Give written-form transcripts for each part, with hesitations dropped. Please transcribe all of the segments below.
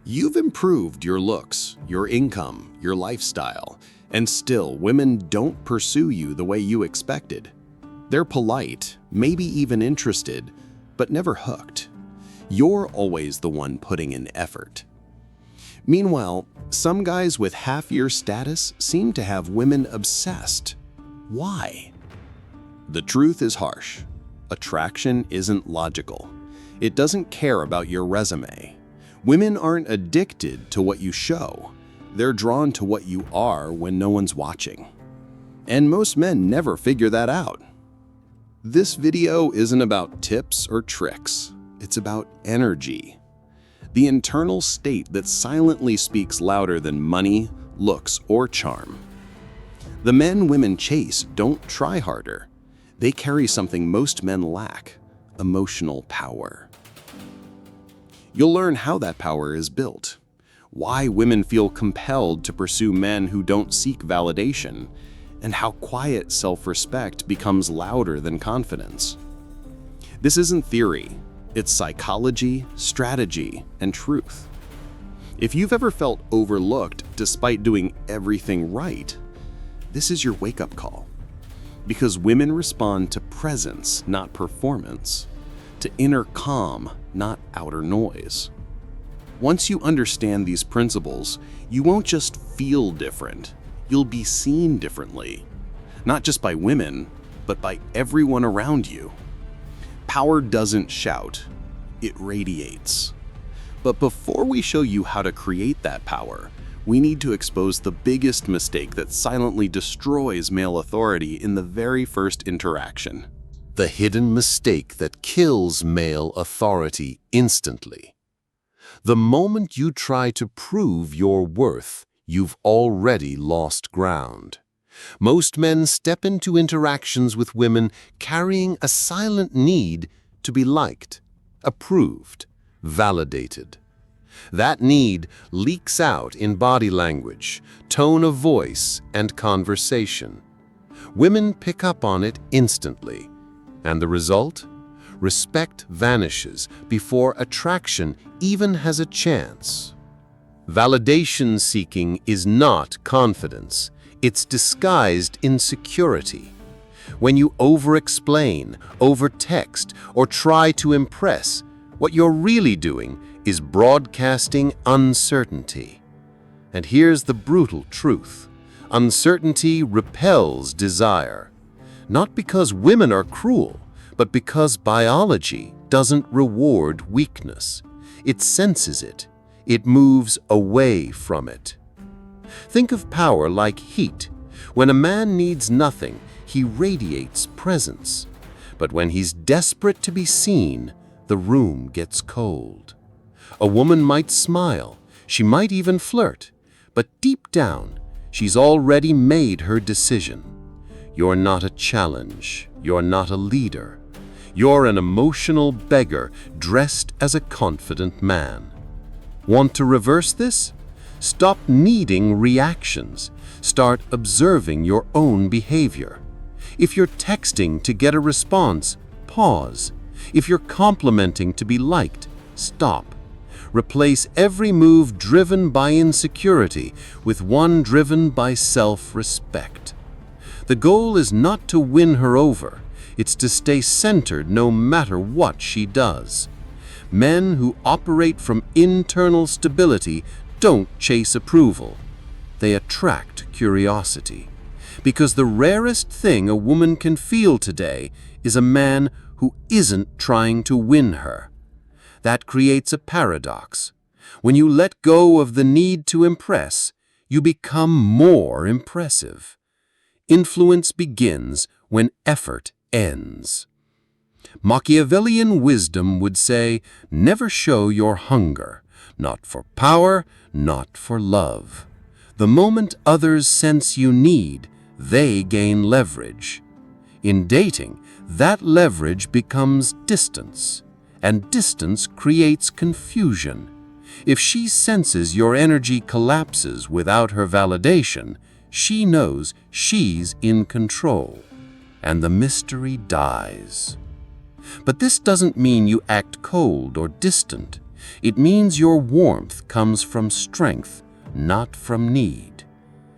You've improved your looks, your income, your lifestyle, and still women don't pursue you the way you expected. They're polite, maybe even interested, but never hooked. You're always the one putting in effort. Meanwhile, some guys with half your status seem to have women obsessed. Why? The truth is harsh. Attraction isn't logical. It doesn't care about your resume. Women aren't addicted to what you show. They're drawn to what you are when no one's watching. And most men never figure that out. This video isn't about tips or tricks. It's about energy. The internal state that silently speaks louder than money, looks, or charm. The men women chase don't try harder. They carry something most men lack: emotional power. You'll learn how that power is built, why women feel compelled to pursue men who don't seek validation, and how quiet self-respect becomes louder than confidence. This isn't theory. It's psychology, strategy, and truth. If you've ever felt overlooked despite doing everything right, this is your wake-up call. Because women respond to presence, not performance, to inner calm, not outer noise. Once you understand these principles, you won't just feel different, you'll be seen differently. Not just by women, but by everyone around you. Power doesn't shout, it radiates. But before we show you how to create that power, we need to expose the biggest mistake that silently destroys male authority in the very first interaction. The hidden mistake that kills male authority instantly. The moment you try to prove your worth, you've already lost ground. Most men step into interactions with women carrying a silent need to be liked, approved, validated. That need leaks out in body language, tone of voice, and conversation. Women pick up on it instantly. And the result? Respect vanishes before attraction even has a chance. Validation seeking is not confidence. It's disguised insecurity. When you over-explain, over-text, or try to impress, what you're really doing is broadcasting uncertainty. And here's the brutal truth. Uncertainty repels desire. Not because women are cruel, but because biology doesn't reward weakness. It senses it. It moves away from it. Think of power like heat. When a man needs nothing, he radiates presence. But when he's desperate to be seen, the room gets cold. A woman might smile, she might even flirt, but deep down, she's already made her decision. You're not a challenge. You're not a leader. You're an emotional beggar dressed as a confident man. Want to reverse this? Stop needing reactions. Start observing your own behavior. If you're texting to get a response, pause. If you're complimenting to be liked, stop. Replace every move driven by insecurity with one driven by self-respect. The goal is not to win her over. It's to stay centered no matter what she does. Men who operate from internal stability don't chase approval. They attract curiosity. Because the rarest thing a woman can feel today is a man who isn't trying to win her. That creates a paradox. When you let go of the need to impress, you become more impressive. Influence begins when effort ends. Machiavellian wisdom would say, never show your hunger, not for power, not for love. The moment others sense you need, they gain leverage. In dating, that leverage becomes distance, and distance creates confusion. If she senses your energy collapses without her validation, she knows she's in control, and the mystery dies. But this doesn't mean you act cold or distant. It means your warmth comes from strength, not from need.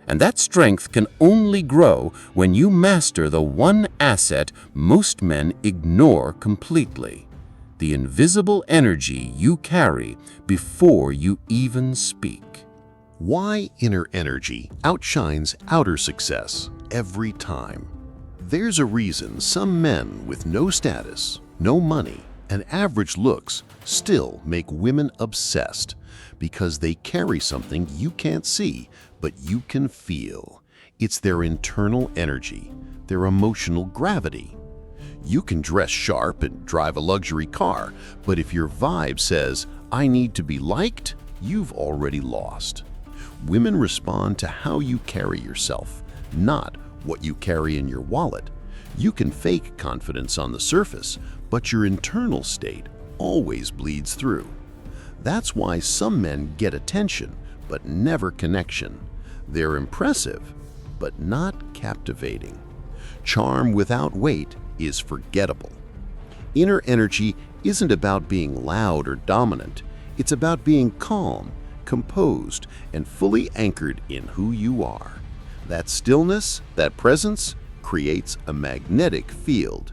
And that strength can only grow when you master the one asset most men ignore completely: the invisible energy you carry before you even speak. Why inner energy outshines outer success every time? There's a reason some men with no status, no money, and average looks still make women obsessed, because they carry something you can't see, but you can feel. It's their internal energy, their emotional gravity. You can dress sharp and drive a luxury car, but if your vibe says, "I need to be liked," you've already lost. Women respond to how you carry yourself, not what you carry in your wallet. You can fake confidence on the surface, but your internal state always bleeds through. That's why some men get attention, but never connection. They're impressive, but not captivating. Charm without weight is forgettable. Inner energy isn't about being loud or dominant. It's about being calm, composed, and fully anchored in who you are. That stillness, that presence, creates a magnetic field.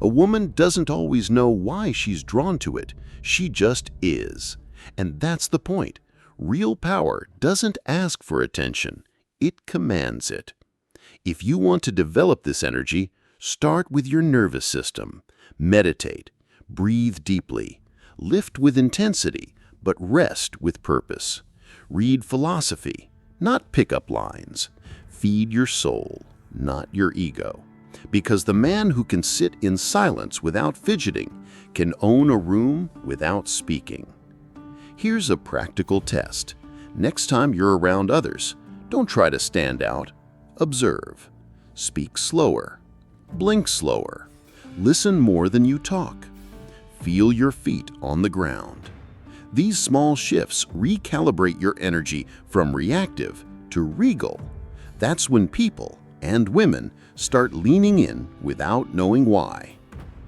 A woman doesn't always know why she's drawn to it. She just is. And that's the point. Real power doesn't ask for attention. It commands it. If you want to develop this energy, start with your nervous system. Meditate. Breathe deeply. Lift with intensity, but rest with purpose. Read philosophy, not pickup lines. Feed your soul, not your ego. Because the man who can sit in silence without fidgeting can own a room without speaking. Here's a practical test. Next time you're around others, don't try to stand out. Observe. Speak slower. Blink slower. Listen more than you talk. Feel your feet on the ground. These small shifts recalibrate your energy from reactive to regal. That's when people and women start leaning in without knowing why.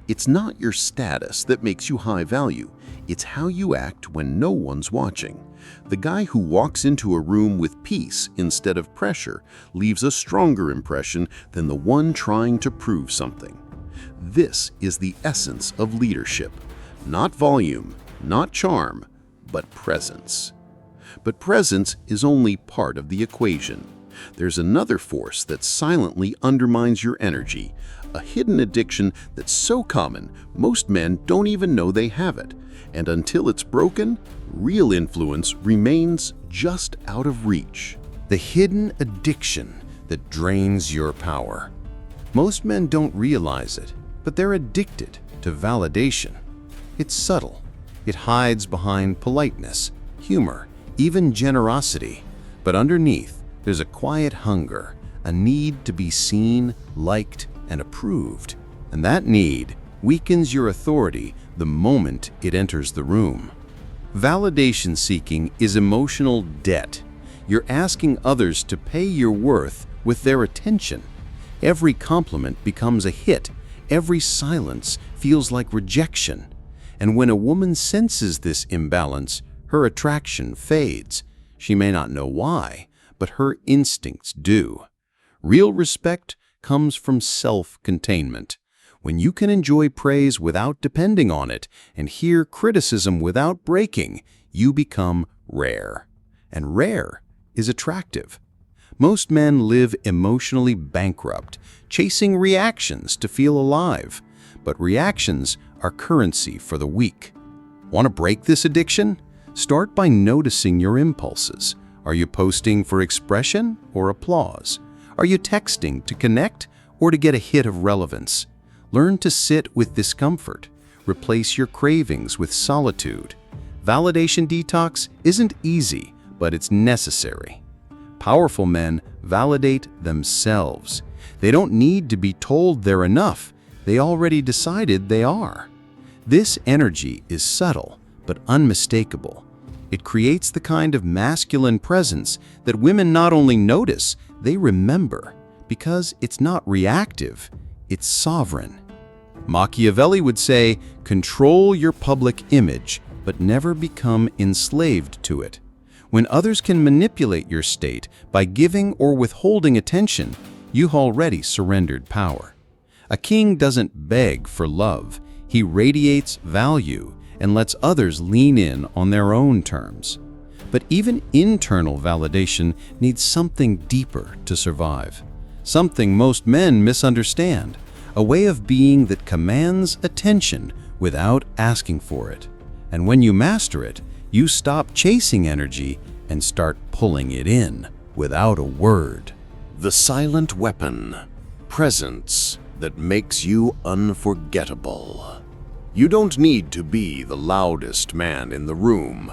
It's not your status that makes you high value. It's how you act when no one's watching. The guy who walks into a room with peace instead of pressure leaves a stronger impression than the one trying to prove something. This is the essence of leadership. Not volume, not charm, but presence. But presence is only part of the equation. There's another force that silently undermines your energy, a hidden addiction that's so common most men don't even know they have it. And until it's broken, real influence remains just out of reach. The hidden addiction that drains your power. Most men don't realize it, but they're addicted to validation. It's subtle. It hides behind politeness, humor, even generosity. But underneath, there's a quiet hunger, a need to be seen, liked, and approved. And that need weakens your authority the moment it enters the room. Validation seeking is emotional debt. You're asking others to pay your worth with their attention. Every compliment becomes a hit. Every silence feels like rejection. And when a woman senses this imbalance, her attraction fades. She may not know why, but her instincts do. Real respect comes from self-containment. When you can enjoy praise without depending on it and hear criticism without breaking, you become rare. And rare is attractive. Most men live emotionally bankrupt, chasing reactions to feel alive. But reactions are currency for the weak. Want to break this addiction? Start by noticing your impulses. Are you posting for expression or applause? Are you texting to connect or to get a hit of relevance? Learn to sit with discomfort. Replace your cravings with solitude. Validation detox isn't easy, but it's necessary. Powerful men validate themselves. They don't need to be told they're enough. They already decided they are. This energy is subtle, but unmistakable. It creates the kind of masculine presence that women not only notice, they remember, because it's not reactive, it's sovereign. Machiavelli would say, control your public image, but never become enslaved to it. When others can manipulate your state by giving or withholding attention, you've already surrendered power. A king doesn't beg for love. He radiates value and lets others lean in on their own terms. But even internal validation needs something deeper to survive. Something most men misunderstand. A way of being that commands attention without asking for it. And when you master it, you stop chasing energy and start pulling it in without a word. The silent weapon, presence that makes you unforgettable. You don't need to be the loudest man in the room.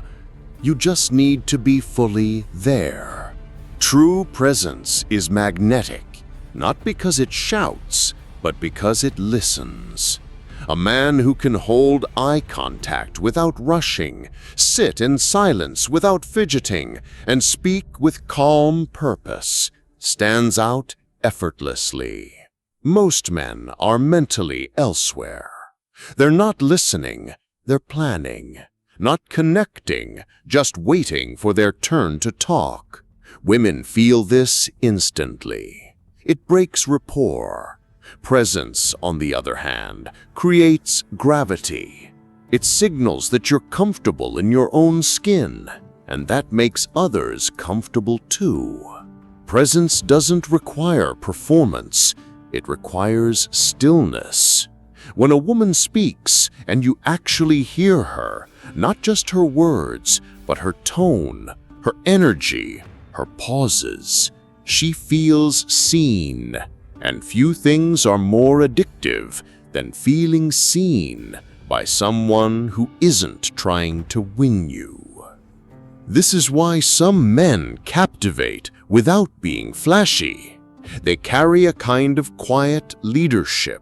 You just need to be fully there. True presence is magnetic, not because it shouts, but because it listens. A man who can hold eye contact without rushing, sit in silence without fidgeting, and speak with calm purpose, stands out effortlessly. Most men are mentally elsewhere. They're not listening, they're planning. Not connecting, just waiting for their turn to talk. Women feel this instantly. It breaks rapport. Presence, on the other hand, creates gravity. It signals that you're comfortable in your own skin, and that makes others comfortable too. Presence doesn't require performance. It requires stillness. When a woman speaks and you actually hear her, not just her words, but her tone, her energy, her pauses, she feels seen. And few things are more addictive than feeling seen by someone who isn't trying to win you. This is why some men captivate without being flashy. They carry a kind of quiet leadership.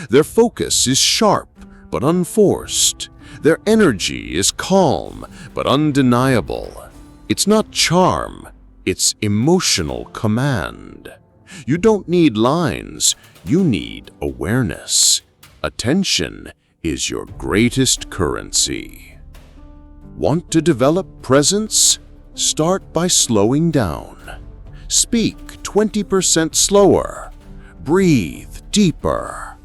Their focus is sharp but unforced. Their energy is calm but undeniable. It's not charm, it's emotional command. You don't need lines, you need awareness. Attention is your greatest currency. Want to develop presence? Start by slowing down. Speak 20% slower. Breathe deeper.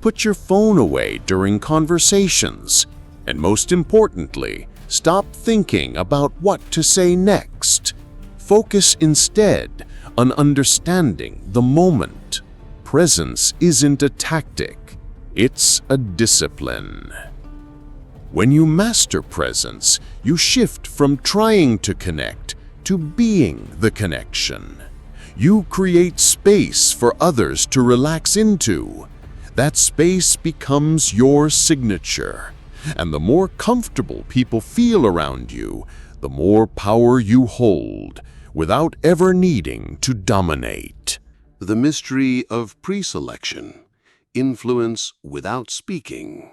Put your phone away during conversations. And most importantly, stop thinking about what to say next. Focus instead on understanding the moment. Presence isn't a tactic, it's a discipline. When you master presence, you shift from trying to connect to being the connection. You create space for others to relax into. That space becomes your signature. And the more comfortable people feel around you, the more power you hold, without ever needing to dominate. The mystery of preselection, influence without speaking.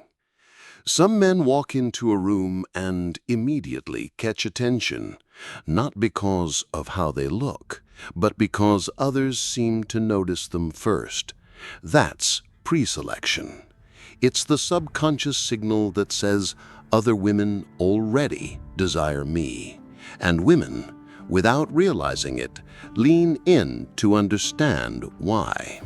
Some men walk into a room and immediately catch attention, not because of how they look, but because others seem to notice them first. That's preselection. It's the subconscious signal that says other women already desire me, and women, without realizing it, lean in to understand why.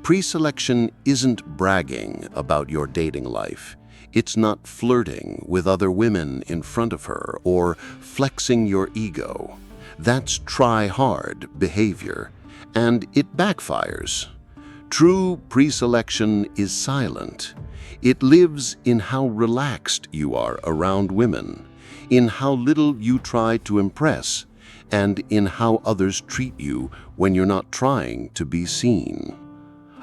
Preselection isn't bragging about your dating life. It's not flirting with other women in front of her or flexing your ego. That's try-hard behavior, and it backfires. True preselection is silent. It lives in how relaxed you are around women, in how little you try to impress, and in how others treat you when you're not trying to be seen.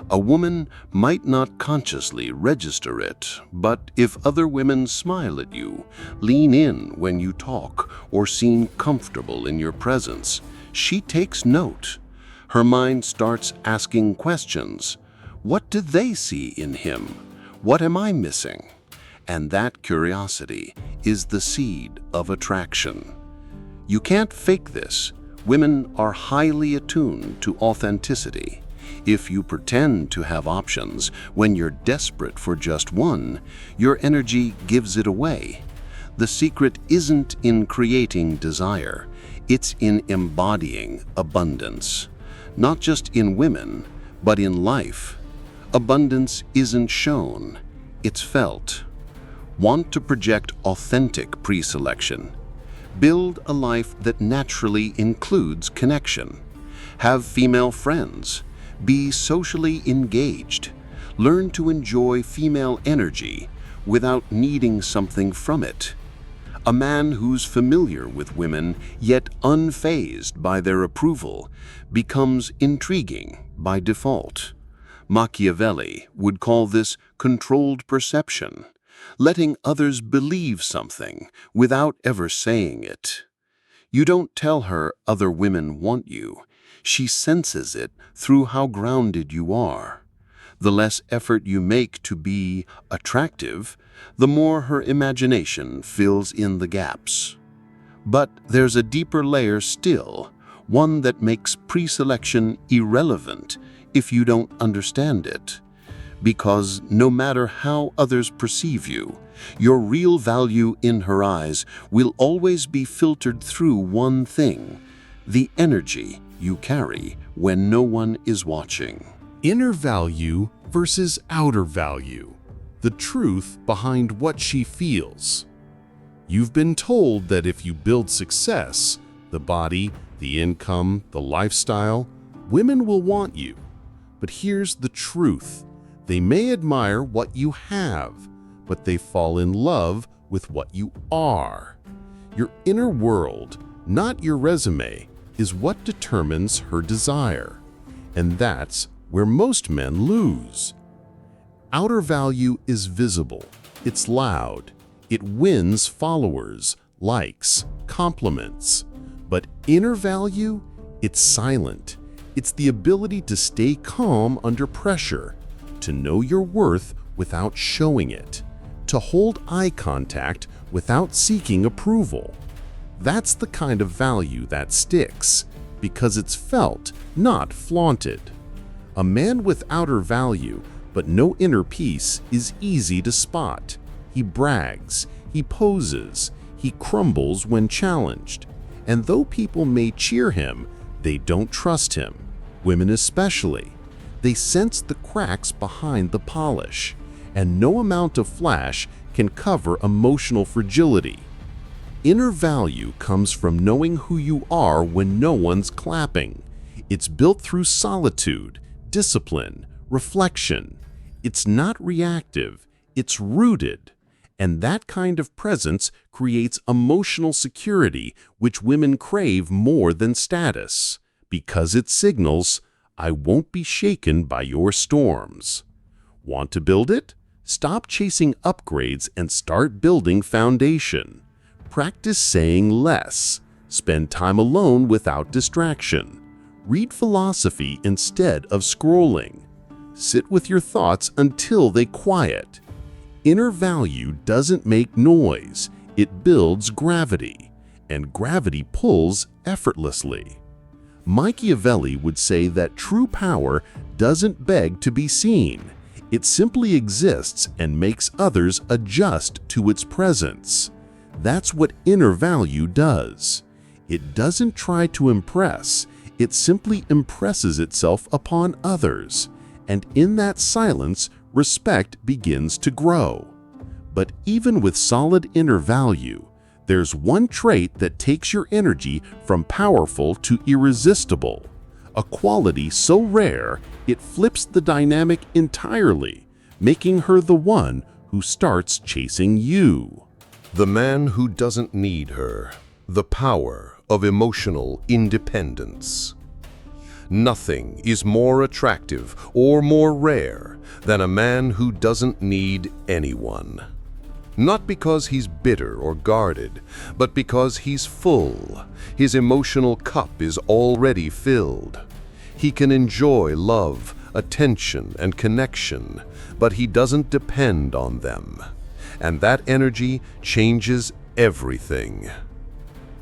A woman might not consciously register it, but if other women smile at you, lean in when you talk, or seem comfortable in your presence, she takes note. Her mind starts asking questions. What do they see in him? What am I missing? And that curiosity is the seed of attraction. You can't fake this. Women are highly attuned to authenticity. If you pretend to have options when you're desperate for just one, your energy gives it away. The secret isn't in creating desire, it's in embodying abundance. Not just in women, but in life. Abundance isn't shown, it's felt. Want to project authentic pre-selection? Build a life that naturally includes connection. Have female friends. Be socially engaged. Learn to enjoy female energy without needing something from it. A man who's familiar with women yet unfazed by their approval becomes intriguing by default. Machiavelli would call this controlled perception, letting others believe something without ever saying it. You don't tell her other women want you. She senses it through how grounded you are. The less effort you make to be attractive, the more her imagination fills in the gaps. But there's a deeper layer still, one that makes pre-selection irrelevant if you don't understand it. Because no matter how others perceive you, your real value in her eyes will always be filtered through one thing: the energy you carry when no one is watching. Inner value versus outer value. The truth behind what she feels. You've been told that if you build success, the body, the income, the lifestyle, women will want you. But here's the truth. They may admire what you have, but they fall in love with what you are. Your inner world, not your resume, is what determines her desire. And that's where most men lose. Outer value is visible, it's loud, it wins followers, likes, compliments. But inner value, it's silent. It's the ability to stay calm under pressure, to know your worth without showing it, to hold eye contact without seeking approval. That's the kind of value that sticks, because it's felt, not flaunted. A man with outer value but no inner peace is easy to spot. He brags, he poses, he crumbles when challenged. And though people may cheer him, they don't trust him. Women especially. They sense the cracks behind the polish, and no amount of flash can cover emotional fragility. Inner value comes from knowing who you are when no one's clapping. It's built through solitude, discipline, reflection. It's not reactive, it's rooted. And that kind of presence creates emotional security, which women crave more than status, because it signals, I won't be shaken by your storms. Want to build it? Stop chasing upgrades and start building foundation. Practice saying less. Spend time alone without distraction. Read philosophy instead of scrolling. Sit with your thoughts until they quiet. Inner value doesn't make noise, it builds gravity, and gravity pulls effortlessly. Machiavelli would say that true power doesn't beg to be seen. It simply exists and makes others adjust to its presence. That's what inner value does. It doesn't try to impress, it simply impresses itself upon others. And in that silence, respect begins to grow. But even with solid inner value, there's one trait that takes your energy from powerful to irresistible. A quality so rare, it flips the dynamic entirely, making her the one who starts chasing you. The man who doesn't need her. The power of emotional independence. Nothing is more attractive or more rare than a man who doesn't need anyone. Not because he's bitter or guarded, but because he's full. His emotional cup is already filled. He can enjoy love, attention, and connection, but he doesn't depend on them. And that energy changes everything.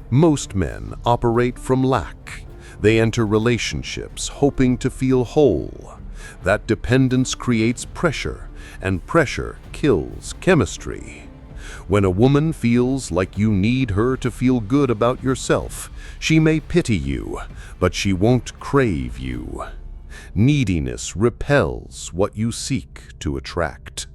Most men operate from lack. They enter relationships hoping to feel whole. That dependence creates pressure, and pressure kills chemistry. When a woman feels like you need her to feel good about yourself, she may pity you, but she won't crave you. Neediness repels what you seek to attract.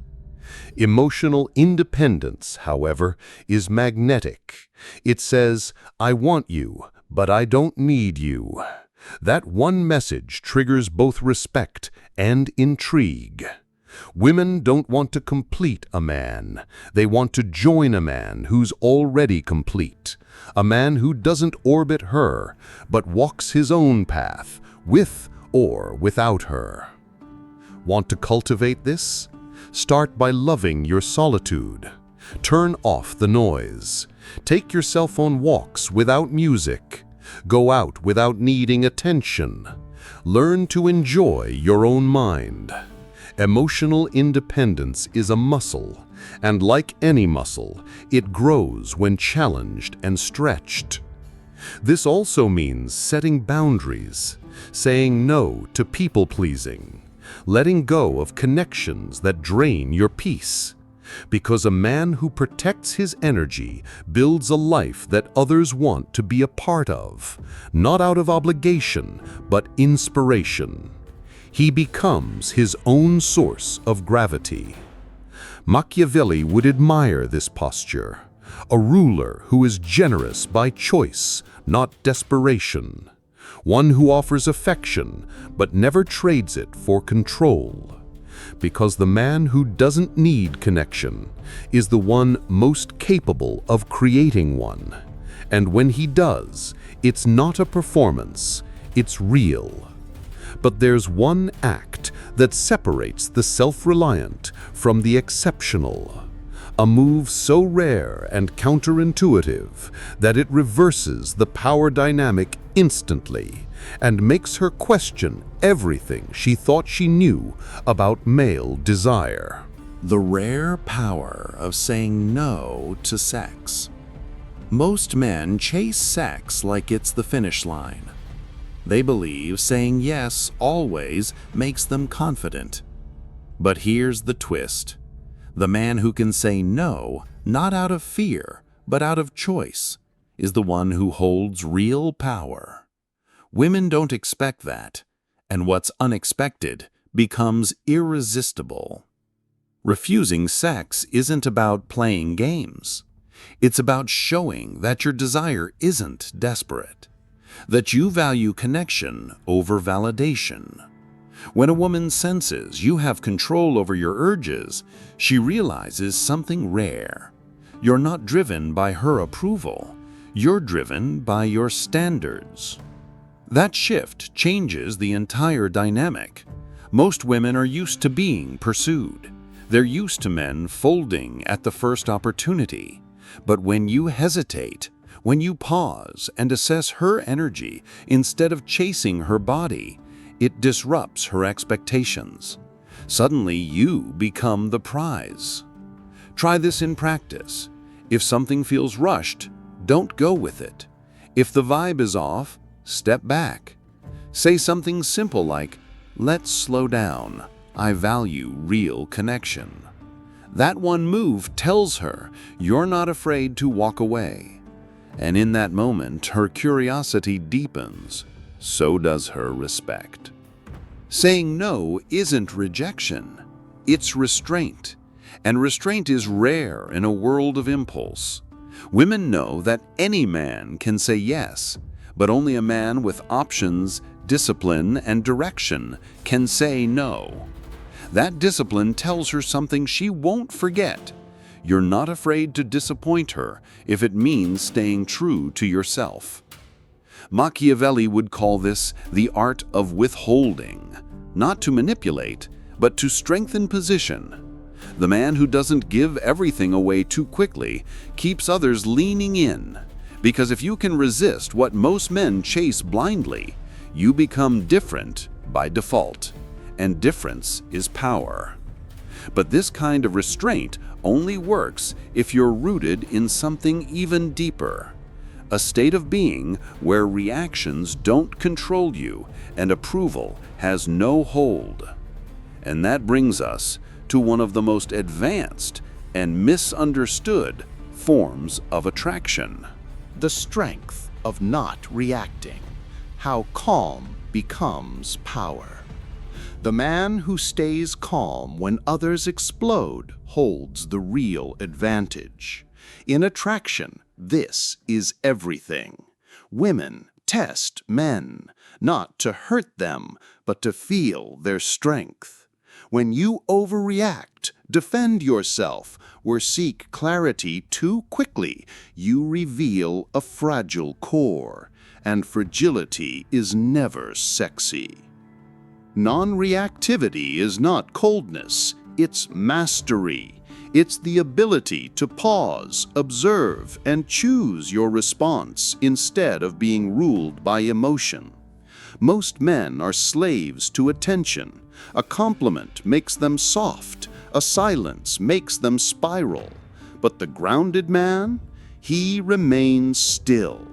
Emotional independence, however, is magnetic. It says, "I want you, but I don't need you." That one message triggers both respect and intrigue. Women don't want to complete a man. They want to join a man who's already complete. A man who doesn't orbit her, but walks his own path, with or without her. Want to cultivate this? Start by loving your solitude. Turn off the noise. Take yourself on walks without music. Go out without needing attention. Learn to enjoy your own mind. Emotional independence is a muscle, and like any muscle, it grows when challenged and stretched. This also means setting boundaries, saying no to people-pleasing, letting go of connections that drain your peace. Because a man who protects his energy builds a life that others want to be a part of, not out of obligation, but inspiration. He becomes his own source of gravity. Machiavelli would admire this posture, a ruler who is generous by choice, not desperation, one who offers affection but never trades it for control. Because the man who doesn't need connection is the one most capable of creating one. And when he does, it's not a performance, it's real. But there's one act that separates the self-reliant from the exceptional. A move so rare and counterintuitive that it reverses the power dynamic instantly and makes her question everything she thought she knew about male desire. The rare power of saying no to sex. Most men chase sex like it's the finish line. They believe saying yes always makes them confident. But here's the twist. The man who can say no, not out of fear, but out of choice, is the one who holds real power. Women don't expect that, and what's unexpected becomes irresistible. Refusing sex isn't about playing games. It's about showing that your desire isn't desperate, that you value connection over validation. When a woman senses you have control over your urges, she realizes something rare. You're not driven by her approval. You're driven by your standards. That shift changes the entire dynamic. Most women are used to being pursued. They're used to men folding at the first opportunity. But when you hesitate, when you pause and assess her energy instead of chasing her body, it disrupts her expectations. Suddenly, you become the prize. Try this in practice. If something feels rushed, don't go with it. If the vibe is off, step back. Say something simple like, "Let's slow down. I value real connection." That one move tells her you're not afraid to walk away. And in that moment, her curiosity deepens. So does her respect. Saying no isn't rejection. It's restraint. And restraint is rare in a world of impulse. Women know that any man can say yes, but only a man with options, discipline, and direction can say no. That discipline tells her something she won't forget. You're not afraid to disappoint her if it means staying true to yourself. Machiavelli would call this the art of withholding, not to manipulate, but to strengthen position. The man who doesn't give everything away too quickly keeps others leaning in, because if you can resist what most men chase blindly, you become different by default, and difference is power. But this kind of restraint only works if you're rooted in something even deeper, a state of being where reactions don't control you and approval has no hold. And that brings us to one of the most advanced and misunderstood forms of attraction. The strength of not reacting. How calm becomes power. The man who stays calm when others explode holds the real advantage. In attraction, this is everything. Women test men, not to hurt them, but to feel their strength. When you overreact, defend yourself, or seek clarity too quickly, you reveal a fragile core, and fragility is never sexy. Non-reactivity is not coldness, it's mastery. It's the ability to pause, observe, and choose your response instead of being ruled by emotion. Most men are slaves to attention. A compliment makes them soft, a silence makes them spiral. But the grounded man, he remains still.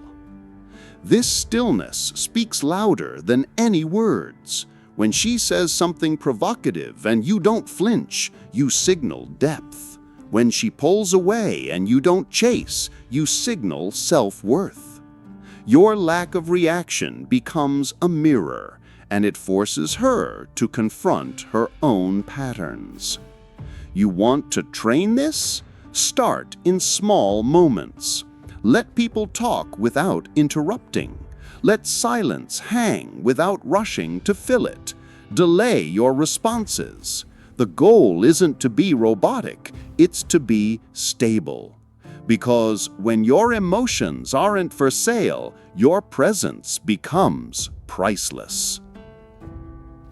This stillness speaks louder than any words. When she says something provocative and you don't flinch, you signal depth. When she pulls away and you don't chase, you signal self-worth. Your lack of reaction becomes a mirror, and it forces her to confront her own patterns. You want to train this? Start in small moments. Let people talk without interrupting. Let silence hang without rushing to fill it. Delay your responses. The goal isn't to be robotic, it's to be stable. Because when your emotions aren't for sale, your presence becomes priceless.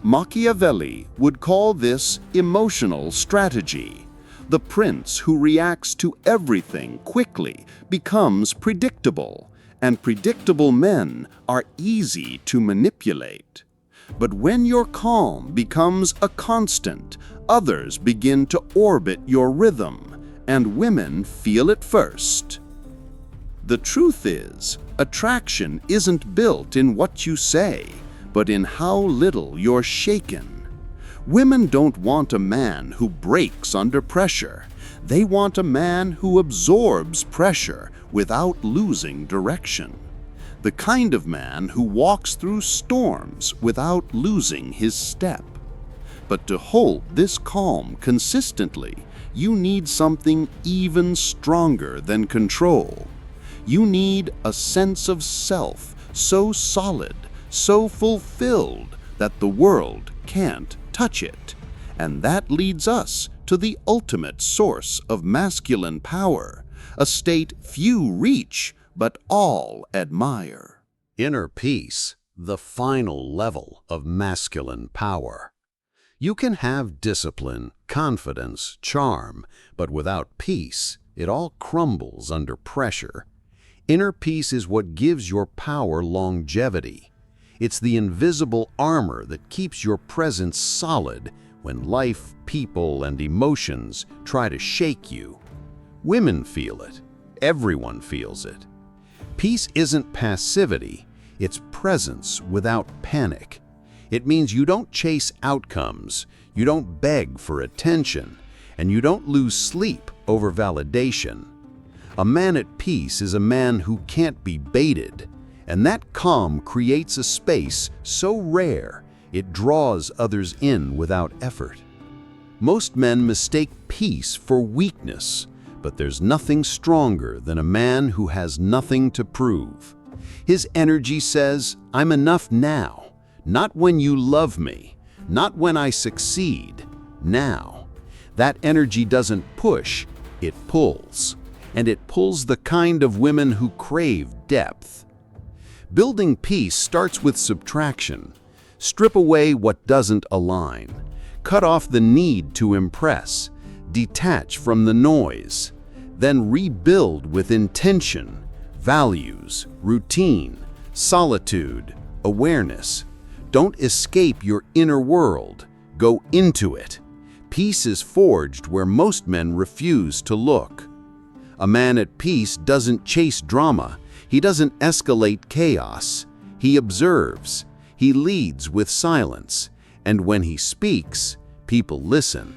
Machiavelli would call this emotional strategy. The prince who reacts to everything quickly becomes predictable, and predictable men are easy to manipulate. But when your calm becomes a constant, others begin to orbit your rhythm, and women feel it first. The truth is, attraction isn't built in what you say, but in how little you're shaken. Women don't want a man who breaks under pressure. They want a man who absorbs pressure without losing direction. The kind of man who walks through storms without losing his step. But to hold this calm consistently, you need something even stronger than control. You need a sense of self so solid, so fulfilled that the world can't touch it. And that leads us to the ultimate source of masculine power, a state few reach but all admire. Inner peace, the final level of masculine power. You can have discipline, confidence, charm, but without peace, it all crumbles under pressure. Inner peace is what gives your power longevity. It's the invisible armor that keeps your presence solid when life, people, and emotions try to shake you. Women feel it. Everyone feels it. Peace isn't passivity, it's presence without panic. It means you don't chase outcomes, you don't beg for attention, and you don't lose sleep over validation. A man at peace is a man who can't be baited, and that calm creates a space so rare it draws others in without effort. Most men mistake peace for weakness, but there's nothing stronger than a man who has nothing to prove. His energy says, I'm enough now, not when you love me, not when I succeed, now. That energy doesn't push, it pulls. And it pulls the kind of women who crave depth. Building peace starts with subtraction. Strip away what doesn't align. Cut off the need to impress. Detach from the noise. Then rebuild with intention, values, routine, solitude, awareness. Don't escape your inner world. Go into it. Peace is forged where most men refuse to look. A man at peace doesn't chase drama. He doesn't escalate chaos. He observes. He leads with silence. And when he speaks, people listen.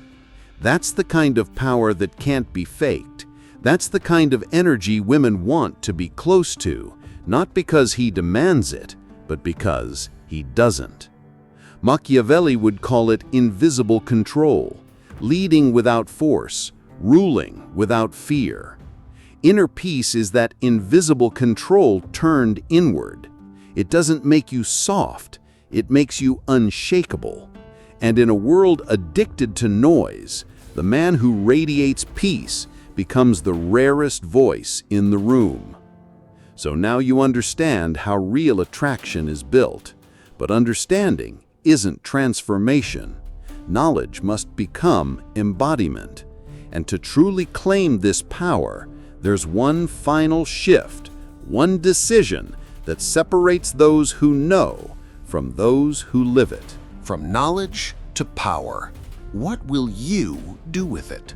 That's the kind of power that can't be faked. That's the kind of energy women want to be close to, not because he demands it, but because he doesn't. Machiavelli would call it invisible control, leading without force, ruling without fear. Inner peace is that invisible control turned inward. It doesn't make you soft, it makes you unshakable. And in a world addicted to noise, the man who radiates peace becomes the rarest voice in the room. So now you understand how real attraction is built. But understanding isn't transformation. Knowledge must become embodiment. And to truly claim this power, there's one final shift, one decision that separates those who know from those who live it. From knowledge to power, what will you do with it?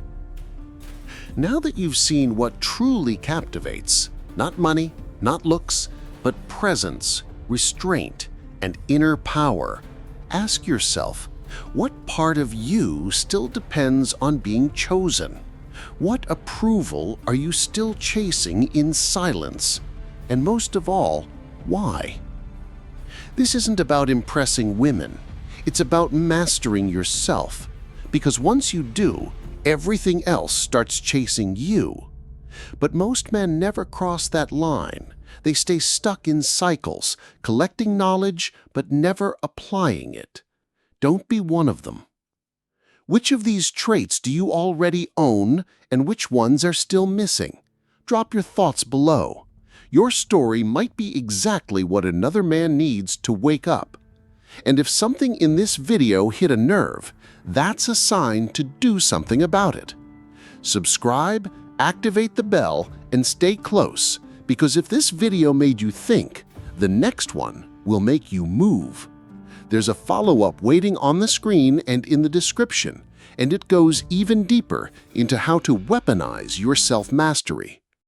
Now that you've seen what truly captivates, not money, not looks, but presence, restraint, and inner power, ask yourself, what part of you still depends on being chosen? What approval are you still chasing in silence? And most of all, why? This isn't about impressing women. It's about mastering yourself. Because once you do, everything else starts chasing you. But most men never cross that line. They stay stuck in cycles, collecting knowledge but never applying it. Don't be one of them. Which of these traits do you already own and which ones are still missing? Drop your thoughts below. Your story might be exactly what another man needs to wake up. And if something in this video hit a nerve, that's a sign to do something about it. Subscribe, activate the bell, and stay close, because if this video made you think, the next one will make you move. There's a follow-up waiting on the screen and in the description, and it goes even deeper into how to weaponize your self-mastery.